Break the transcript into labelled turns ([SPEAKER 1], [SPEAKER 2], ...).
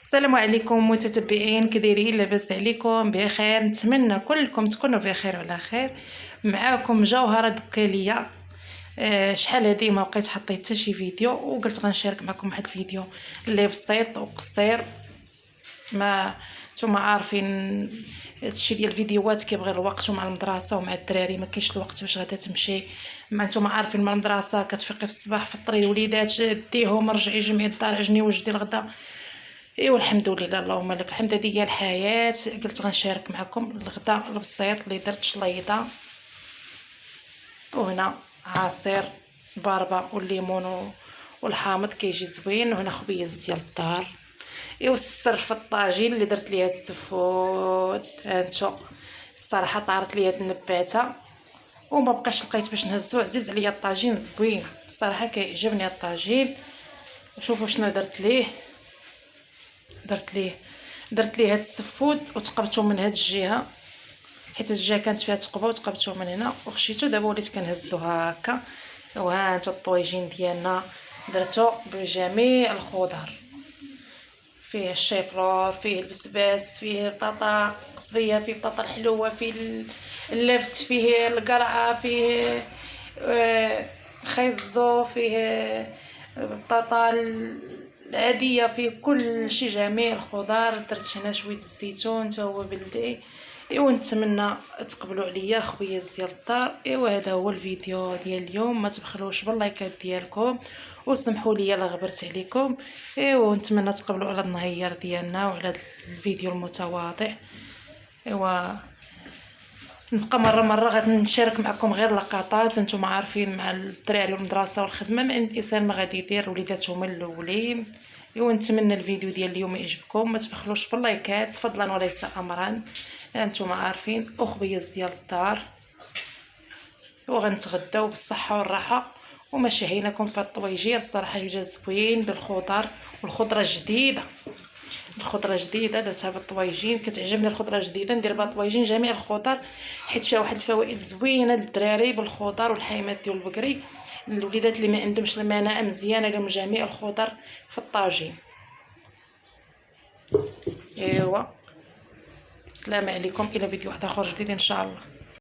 [SPEAKER 1] السلام عليكم متتبعين، كدايرين؟ لاباس عليكم؟ بخير؟ نتمنى كلكم تكونوا بخير وعلى خير. معاكم جوهره دكاليه. شحال هادي ما بقيت حطيت حتى شي فيديو، وقلت غنشارك معكم واحد الفيديو اللي بسيط وقصير. ما نتوما عارفين هادشي ديال الفيديوهات كيبغي الوقت، ومع المدرسه ومع الدراري ما كاينش الوقت باش غادا تمشي. ما نتوما عارفين مع المدرسه كتفيقي في الصباح فطري الوليدات ديهم رجعي جمعي الدار عجني وجدي الغدا. ايوا الحمد لله، اللهم لك الحمد، هذه هي الحياه. قلت غنشارك معكم الغداء البسيط اللي درت شليضه، وهنا عصير باربا والليمون والحامض كيجي زوين، وهنا خبيز ديال الدار. ايوا السر في الطاجين اللي درت ليه هاد السفود. هانتو الصراحه طارت لي هاد النباته وما بقاش لقيت باش نهزو. عزيز عليا الطاجين زوين الصراحه، كيعجبني الطاجين. شوفوا شنو درت ليه هاد السفود وتقبته من هاد الجهه، حيت الجهه كانت فيها تقبه وتقبته من هنا وخشيتو. دابا وليت كنهزو هكا. وها انت الطويجين ديالنا درتو بجميع الخضر، فيه الشيفلور، فيه البسباس، فيه بطاطا قصبيه، فيه بطاطا الحلوه، فيه اللفت، فيه القرعه، فيه خيزو، فيه بطاطا العاديه، فيه كل شيء جميع الخضار. درت هنا شويه الزيتون حتى هو بلدي. ايوا نتمنى تقبلوا عليا خويز ديال الدار. ايوا هذا هو الفيديو ديال اليوم. ما تبخلوش باللايكات ديالكم وسمحوا لي الا غبرت عليكم. ايوا نتمنى تقبلوا على النهيار ديالنا وعلى هذا الفيديو المتواضع. ايوا نبقى مره غنشارك معكم غير لقطات. نتوما عارفين مع الدراري والمدرسه والخدمه ما الانسان ما غادي يدير، وليدات هما الاولين. ايوا نتمنى الفيديو ديال اليوم يعجبكم. ما تبخلوش باللايكات فضلا وليس امرا. هانتوما عارفين اخبيز ديال الدار، وغنتغداو بالصحه والراحه. ومشاهينكم في الطويجير الصراحه جا زوين بالخضر والخضره جديده. الخضره جديده درتها بالطويجين، كتعجبني الخضره جديده ندير بها طويجين جميع الخضر، حيت فيها واحد الفوائد زوينه للدراري بالخضر والحيمات ديال البقري. الوليدات اللي ما عندهمش المناعه مزيانه لهم جميع الخضر في الطاجين. ايوا السلام عليكم، الى فيديو واحد اخر جديد ان شاء الله.